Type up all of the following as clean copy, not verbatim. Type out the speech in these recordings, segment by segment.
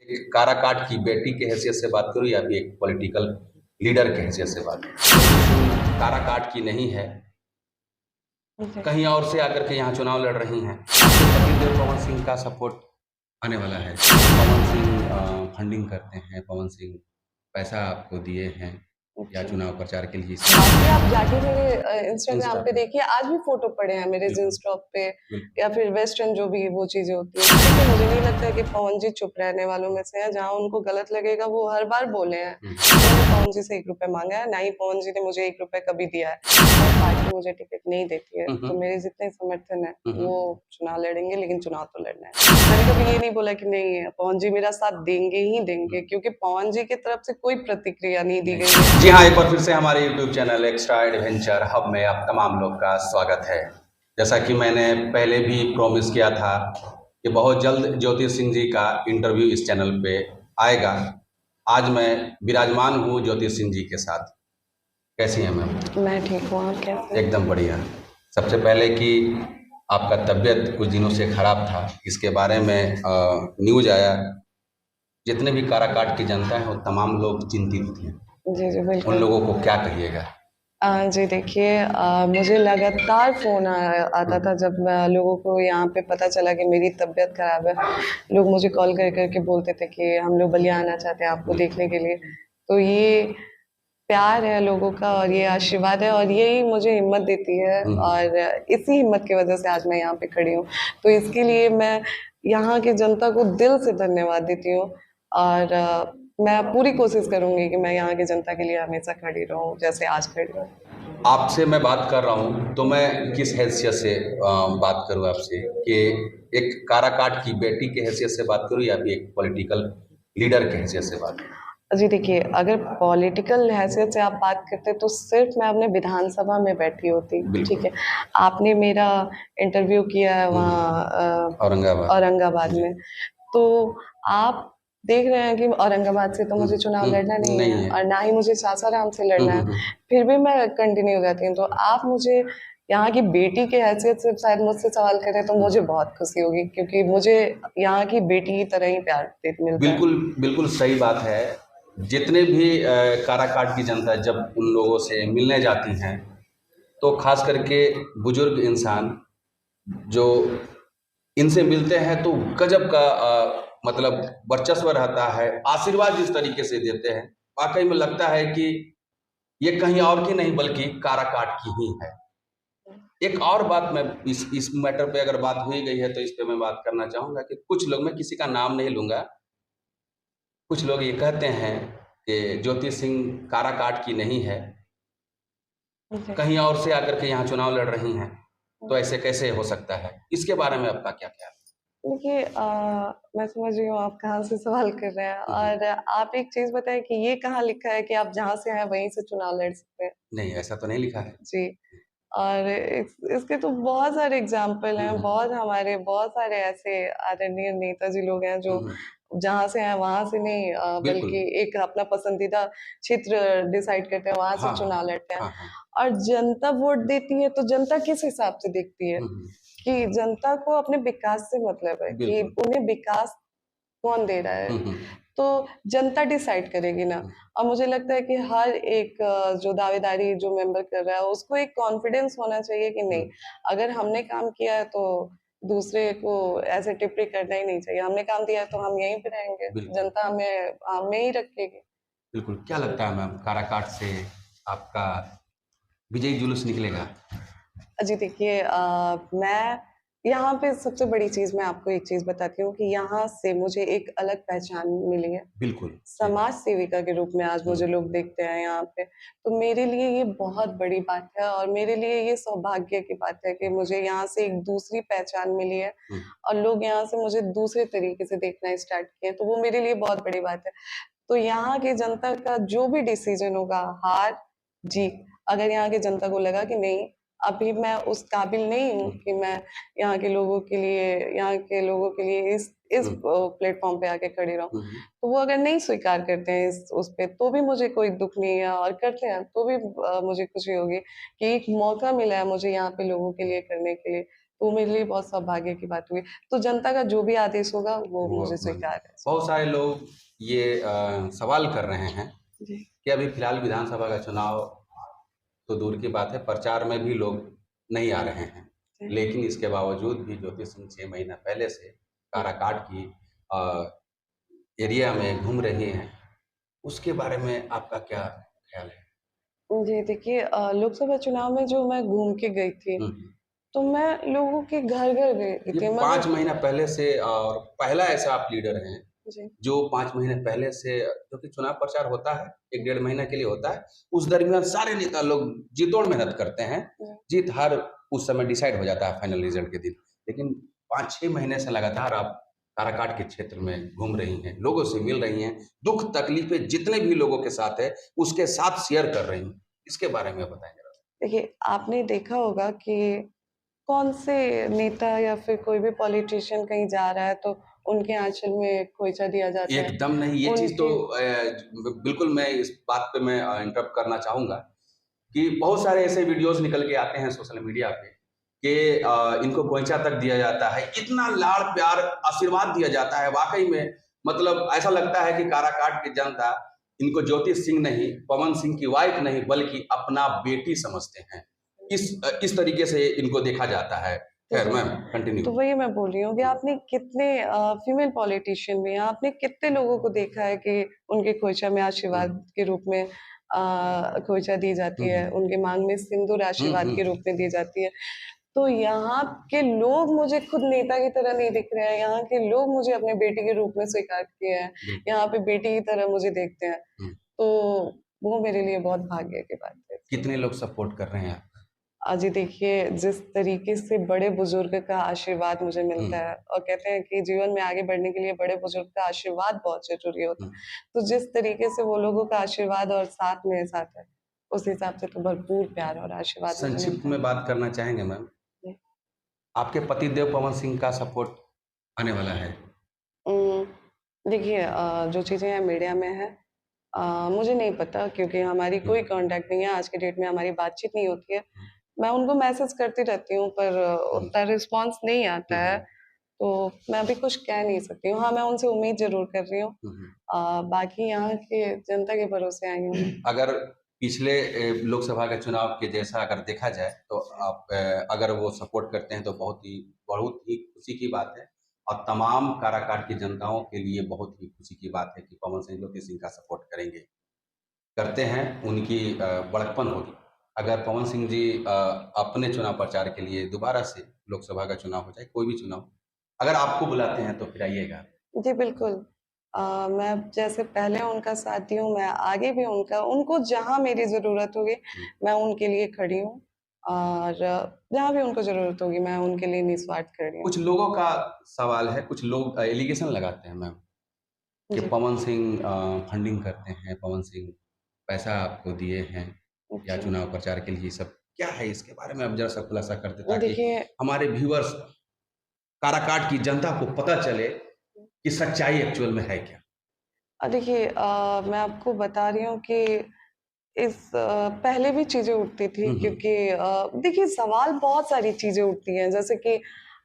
एक काराकाट की बेटी की हैसियत से बात करूं या फिर एक पॉलिटिकल लीडर की हैसियत से बात करूं। काराकाट की नहीं है, जी। कहीं और से आकर के यहाँ चुनाव लड़ रही हैं। आपके पतिदेव पवन सिंह का सपोर्ट आने वाला है। पवन सिंह फंडिंग करते हैं, पवन सिंह पैसा आपको दिए हैं या जी। चुनाव प्रचार के लिए बाकी आप जाके मेरे इंस्टाग्राम इंस्टा पे पे देखिए, आज भी फ़ोटो पड़े हैं मेरे बिल्कुल, जीन्स टॉप पे बिल्कुल। या फिर वेस्टर्न जो भी वो चीज़ें होती हैं। देखिए, मुझे नहीं लगता है कि पवन जी चुप रहने वालों में से हैं, जहाँ उनको गलत लगेगा वो हर बार बोले हैं। हुँ, मैंने पवन जी से ₹1 माँगा है, ना ही पवन जी ने मुझे ₹1 कभी दिया है। और पार्टी मुझे टिकट नहीं देती है, हुँ, तो हुँ, मेरे जितने समर्थन हैं, हुँ, वो हुँ। चुनाव लड़ेंगे, लेकिन चुनाव तो लड़ना है। मैंने कभी ये नहीं बोला कि नहीं, पवन जी मेरा साथ देंगे ही देंगे, क्योंकि पवन जी की तरफ से कोई प्रतिक्रिया नहीं दी गई है। जी हाँ, एक बार फिर से हमारे YouTube channel extra adventure hub में आप तमाम लोग का स्वागत है। जैसा कि मैंने पहले भी प्रॉमिस किया था कि बहुत जल्द ज्योति सिंह जी का इंटरव्यू इस चैनल पे आएगा। आज मैं विराजमान हूँ ज्योति सिंह जी के साथ। कैसी हैं मैम? मैं ठीक हूँ, आप कैसे हैं? एकदम बढ़िया। सबसे पहले कि आपका तबीयत कुछ दिनों से खराब था, इसके बारे में न्यूज़ आया। जितने भी काराकाट की जनता है वो तमाम लोग चिंतित थे। जी, जी, उन बिल्कुल। लोगों को क्या कहिएगा? जी देखिए, मुझे लगातार फ़ोन आता था हुँ, जब लोगों को यहाँ पे पता चला कि मेरी तबीयत ख़राब है। लोग मुझे कॉल कर के बोलते थे कि हम लोग बलिया आना चाहते हैं आपको देखने के लिए। तो ये प्यार है लोगों का और ये आशीर्वाद है और यही मुझे हिम्मत देती है हुँ, और इसी हिम्मत की वज़ह से आज मैं यहाँ पे खड़ी हूँ। तो इसके लिए मैं यहाँ की जनता को दिल से धन्यवाद देती हूँ और मैं पूरी कोशिश करूँगी कि मैं यहाँ की जनता के लिए हमेशा खड़ी रहूँ, जैसे आज खड़ी हूँ। आपसे मैं बात कर रहा हूँ तो मैं किस हैसियत से बात करूँ आपसे कि एक काराकाट की बेटी की हैसियत से बात करूँ या फिर एक पॉलिटिकल लीडर की हैसियत से बात करूँ? जी देखिए, अगर पॉलिटिकल हैसियत से आप बात करते तो सिर्फ़ मैं अपने विधानसभा में बैठी होती, ठीक बिल्कुल। है? आपने मेरा इंटरव्यू किया है हुँ, वहाँ हुँ। औरंगाबाद। औरंगाबाद जी। में, तो आप देख रहे हैं कि औरंगाबाद से तो हुँ, मुझे चुनाव हुँ, लड़ना नहीं है नहीं है। और ना ही मुझे सासाराम से हुँ, लड़ना हुँ, है, हुँ। फिर भी मैं कंटिन्यू करती हूँ। तो आप मुझे यहाँ की बेटी की हैसियत से शायद मुझसे सवाल करें तो मुझे बहुत खुशी होगी क्योंकि मुझे यहाँ की बेटी की तरह ही प्यार मिलता है। बिल्कुल, बिल्कुल सही बात है। जितने भी काराकाट की जनता जब उन लोगों से मिलने जाती हैं, तो ख़ास करके बुजुर्ग इंसान जो इनसे मिलते हैं तो गजब का मतलब वर्चस्व रहता है। आशीर्वाद जिस तरीके से देते हैं, वाक़ई में लगता है कि ये कहीं और की नहीं बल्कि काराकाट की ही है। एक और बात मैं इस मैटर पे अगर बात हो ही गई है तो इस पे मैं बात करना चाहूँगा कि कुछ लोग, मैं किसी का नाम नहीं लूँगा, कुछ लोग ये कहते हैं कि ज्योति सिंह काराकाट की नहीं है, जी। कहीं और से आकर के यहाँ चुनाव लड़ रही हैं, तो ऐसे कैसे हो सकता है? इसके बारे में आपका क्या ख़्याल है? देखिए, मैं समझ रही हूँ आप कहाँ से सवाल कर रहे हैं हुँ, हुँ। और आप एक चीज़ बताएँ कि ये कहाँ लिखा है कि आप जहाँ से हैं वहीं से चुनाव लड़ सकते हैं? नहीं, ऐसा तो नहीं लिखा है। जी। और इसके तो बहुत सारे एग्ज़ाम्पल हुँ, हैं, हुँ। बहुत सारे ऐसे आदरणीय नेताजी लोग हैं जो हुँ, हुँ। जहाँ से हैं वहाँ से नहीं, बिल्कुल। बल्कि एक अपना पसंदीदा क्षेत्र डिसाइड करते हैं, वहाँ से हाँ, हाँ। चुनाव लड़ते हैं। हाँ, हाँ। और जनता वोट देती है, तो जनता किस हिसाब से देखती है? हुँ, हुँ। कि जनता को अपने विकास से मतलब है कि बिल्कुल। उन्हें विकास कौन दे रहा है? हुँ, हुँ। तो जनता डिसाइड करेगी ना। हुँ। और मुझे लगता है कि हर एक जो दावेदारी जो मेंबर कर रहा है, उसको एक कॉन्फिडेंस होना चाहिए कि हुँ। नहीं, अगर हमने काम किया है तो दूसरे को ऐसे टिप्पणी करना ही नहीं चाहिए। हमने काम दिया है तो हम यहीं पे रहेंगे, बिल्कुल, जनता हमें हमें ही रखेगी। बिल्कुल। क्या जी। लगता है मैम, काराकाट से आपका विजयी जुलूस निकलेगा? जी देखिए, मैं यहाँ पे सबसे बड़ी चीज़ मैं आपको एक चीज़ बताती हूँ कि यहाँ से मुझे एक अलग पहचान मिली है। बिल्कुल, सही समाज बात। सेविका के रूप में आज हुँ, मुझे लोग देखते हैं यहाँ पे। तो मेरे लिए ये बहुत बड़ी बात है और मेरे लिए ये सौभाग्य की बात है कि मुझे यहाँ से एक दूसरी पहचान मिली है हुँ। और लोग यहाँ से मुझे दूसरे तरीके से देखना स्टार्ट किए हैं, तो वो मेरे लिए बहुत बड़ी बात है। तो यहाँ की जनता का जो भी डिसीज़न होगा, हार, जीत, अगर यहाँ की जनता को लगा कि नहीं, अभी मैं उस काबिल नहीं हूँ हुँ, कि मैं यहाँ के लोगों के लिए इस हुँ, प्लेटफ़ॉर्म पे आके खड़ी रहूँ। हुँ, हुँ। तो वो अगर नहीं स्वीकार करते हैं इस उस पे, तो भी मुझे कोई दुःख नहीं है और करते हैं, तो भी मुझे खुशी होगी कि एक मौका मिला है मुझे यहाँ पे लोगों के लिए करने के लिए। तो मेरे लिए बहुत सौभाग्य की बात हुई। तो जनता का जो भी आदेश होगा वो वो मुझे स्वीकार है। बहुत सारे लोग ये सवाल कर रहे हैं जी। कि अभी फिलहाल विधानसभा का चुनाव तो दूर की बात है, प्रचार में भी लोग नहीं आ रहे हैं, जी। लेकिन इसके बावजूद भी ज्योति सिंह 6 महीना पहले से काराकाट की एरिया में घूम रही हैं। उसके बारे में आपका क्या ख्याल है? जी, देखिए लोकसभा चुनाव में जो मैं घूम के गई थी, हम्म। तो मैं लोगों के घर-घर गई ये थी 5 महीना पहले से और पहला ऐसा आप लीडर हैं जी। जो 5 महीने पहले से, क्योंकि चुनाव प्रचार होता है 1 डेढ़ महीना के लिए होता है, उस दरमियान सारे नेता लोग जी तोड़ मेहनत करते हैं, जी। जीत हार उस समय डिसाइड हो जाता है फाइनल रिजल्ट के दिन। लेकिन 5-6 महीने से लगातार आप काराकाट के क्षेत्र में घूम रही हैं, लोगों से मिल रही हैं, दुख तकलीफें जितने भी लोगों के साथ है उसके साथ शेयर कर रही हैं, इसके बारे में बताएं जरा। देखिए, आपने देखा होगा कि कौन से नेता या फिर कोई भी पॉलिटिशियन कहीं जा रहा है तो उनके आँचल में खोइचा दिया जाता है। एकदम नहीं, ये चीज़ तो उनके बिल्कुल मैं इस बात पे मैं इंटरप्ट करना चाहूँगा कि बहुत सारे ऐसे वीडियोज़ निकल के आते हैं सोशल मीडिया पे कि इनको गोइठा तक दिया जाता है, इतना लाड़ प्यार आशीर्वाद दिया जाता है, वाक़ई में मतलब ऐसा लगता है कि काराकाट की जनता इनको ज्योति सिंह नहीं, पवन सिंह की वाइफ़ नहीं बल्कि अपना बेटी समझते हैं। इस तरीके से इनको देखा जाता है। तो खैर वो मैम कंटिन्यू। तो वही मैं बोल रही हूँ कि आपने कितने फीमेल पॉलिटिशियन में आपने कितने लोगों को देखा है कि उनके खोइचा में हुँ। आशीर्वाद के रूप में खोइचा दी जाती हुँ, है, हुँ। उनके मांग में सिंदूर हुँ, आशीर्वाद हुँ, के रूप में दी जाती है। तो यहाँ के लोग मुझे खुद नेता की तरह नहीं दिख रहे हैं, यहाँ के लोग मुझे अपने बेटे के रूप में स्वीकार किए हैं, बिल्कुल। यहाँ पे बेटी की तरह मुझे देखते हैं। हुँ। तो वो मेरे लिए बहुत भाग्य की बात है। कितने लोग सपोर्ट कर रहे हैं आपका? जी देखिए, जिस तरीके से बड़े-बुज़ुर्ग का आशीर्वाद मुझे हुँ, मिलता है और कहते हैं कि जीवन में आगे बढ़ने के लिए बड़े-बुज़ुर्ग का आशीर्वाद बहुत ज़रूरी होता हुँ। है। तो जिस तरीके से वो लोगों का आशीर्वाद और साथ मेरे साथ है, उस हिसाब से तो भरपूर प्यार और आशीर्वाद मुझे संक्षिप्त मिलता है। में बात करना चाहेंगे मैम, जी। आपके पतिदेव पवन सिंह का सपोर्ट आने वाला है। देखिए जो चीज़ें हैं मीडिया में हैं मुझे नहीं पता क्योंकि हमारी हुँ, कोई कॉन्टैक्ट नहीं है, आज की डेट में हमारी बातचीत नहीं होती है। हुँ, मैं उनको मैसेज करती रहती हूँ पर हुँ, उतना रिस्पॉन्स नहीं आता हुँ, है, हुँ, तो मैं अभी कुछ कह नहीं सकती हूँ। हाँ, मैं उनसे उम्मीद ज़रूर कर रही हूँ। हुँ, हुँ। बाकी यहाँ के जनता के भरोसे आई हूँ मैं। अगर पिछले लोकसभा के चुनाव के जैसा अगर देखा जाए तो आप अगर वो सपोर्ट करते हैं तो बहुत ही खुशी की बात है और तमाम काराकाट की जनताओं के लिए बहुत ही खुशी की बात है कि पवन सिंह ज्योति सिंह का सपोर्ट करेंगे, करते हैं, उनकी बड़कपन होगी। अगर पवन सिंह जी अपने चुनाव प्रचार के लिए दोबारा से लोकसभा का चुनाव हो चाहे कोई भी चुनाव, अगर आपको बुलाते हैं तो फिर आइएगा। जी, बिल्कुल। मैं जैसे पहले उनका साथ दी हूँ, मैं आगे भी उनको जहाँ मेरी ज़रूरत होगी, हुँ। मैं उनके लिए खड़ी हूँ और जहाँ भी उनको ज़रूरत होगी, मैं उनके लिए निस्वार्थ खड़ी हूँ। कुछ लोगों का सवाल है, कुछ लोग एलिगेशन लगाते हैं मैम कि जी, पवन सिंह फंडिंग करते हैं, पवन सिंह पैसा आपको दिए हैं या जी। चुनाव प्रचार के लिए, ये सब क्या है? इसके बारे में आप ज़रा-सा खुलासा कर दें ताकि देखिए हमारे व्यूअर्स, काराकाट की जनता को पता चले कि सच्चाई एक्चुअल में है क्या? देखिए मैं आपको बता रही हूँ कि पहले भी चीज़ें उठती थी हुँ, हुँ। क्योंकि देखिए सवाल बहुत सारी चीज़ें उठती हैं, जैसे कि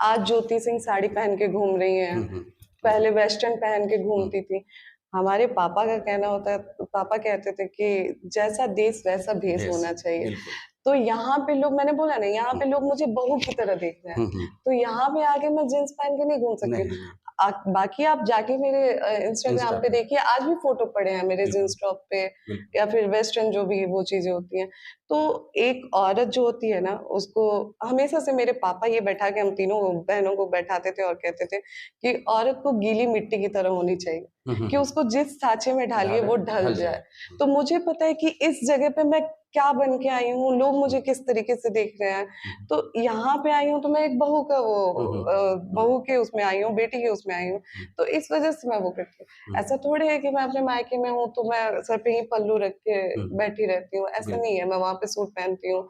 आज ज्योति सिंह साड़ी पहन के घूम रही हैं, हुँ, हुँ। पहले वेस्टर्न पहन के हुँ, घूमती थी। हमारे पापा का कहना होता है पापा कहते थे कि जैसा देश वैसा भेष भेष, होना चाहिए। बिल्कुल। तो यहाँ पे लोग मैंने बोला ना यहाँ हुँ, पे लोग मुझे बहू की तरह देख रहे हैं। हुँ, हुँ। तो यहाँ पे आके मैं जीन्स पहन के नहीं घूम सकती हूँ। नहीं, नहीं, बाकी आप जाके मेरे इंस्टा इंस्टाग्राम पे पे, देखिए आज भी फ़ोटो पड़े हैं मेरे बिल्कुल, जीन्स टॉप पे बिल्कुल। या फिर वेस्टर्न जो भी वो चीज़ें होती हैं। तो एक औरत जो होती है ना उसको हमेशा से मेरे पापा ये बैठा के हम तीनों बहनों को बैठाते थे और कहते थे कि औरत को गीली मिट्टी की तरह होनी चाहिए, हुँ, हुँ, कि हुँ। उसको जिस साँचे में ढालिए ढाल वो ढल ढल जाए। जाए। हुँ, तो मुझे पता है कि इस जगह पे मैं क्या बन के आई हूँ, लोग हुँ, मुझे किस तरीके से देख रहे हैं। हुँ, तो यहाँ पे आई हूँ तो मैं एक बहू का हुँ, हुँ, हुँ, बहू के उसमें आई हूँ, बेटी के उसमें आई हूँ। हुँ, तो इस वज़ह से मैं वो करती हूँ। हुँ, ऐसा थोड़ी है कि मैं अपने मायके में हूँ तो मैं सर पे ही पल्लू रख के हुँ, बैठी रहती हूँ, ऐसा बिल्कुल। नहीं है। मैं वहाँ पे सूट पहनती हूँ,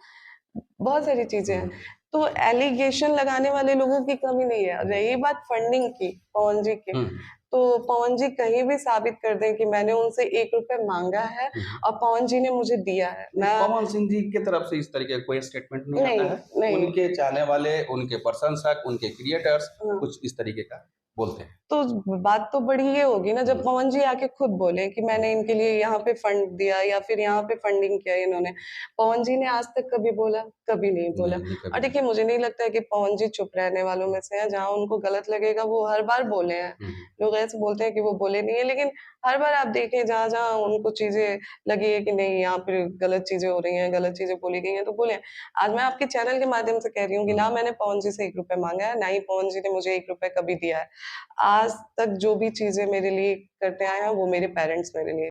बहुत सारी चीज़ें हुँ, हैं। हुँ, तो एलिगेशन लगाने वाले लोगों की कमी नहीं है। हुँ, रही बात फंडिंग की, पवन जी की, हुँ, तो पवन जी कहीं भी साबित कर दें कि मैंने उनसे 1 रुपए मांगा है और पवन जी ने मुझे दिया है। मैं पवन सिंह जी की तरफ से इस तरीके का कोई स्टेटमेंट नहीं नहीं आता है। नहीं उनके चाहने वाले, उनके प्रशंसक, उनके क्रिएटर्स हाँ। कुछ इस तरीके का बोलते हैं। तो बात तो बड़ी ये होगी ना जब पवन जी आके खुद बोले कि मैंने इनके लिए यहाँ पे फंड दिया या फिर यहाँ पे फंडिंग किया इन्होंने। पवन जी ने आज तक कभी बोला? कभी नहीं बोला। नहीं, और कभी देखिए मुझे नहीं लगता है कि पवन जी चुप रहने वालों में से हैं, जहाँ उनको गलत लगेगा वो हर बार बोले हैं। नहीं। लोग ऐसे बोलते हैं कि वो बोले नहीं है, लेकिन हर बार आप देखें जहाँ-जहाँ उनको चीज़ें लगी है कि नहीं यहाँ पे गलत चीज़ें हो रही हैं, गलत चीज़ें बोली गई हैं, तो बोले। आज मैं आपके चैनल के माध्यम से कह रही हूँ कि ना मैंने पवन जी से 1 रुपए माँगा है, ना ही पवन जी ने मुझे 1 रुपए कभी दिया है। आज तक जो भी चीज़ें मेरे लिए करते आए हैं, वो मेरे पेरेंट्स मेरे लिए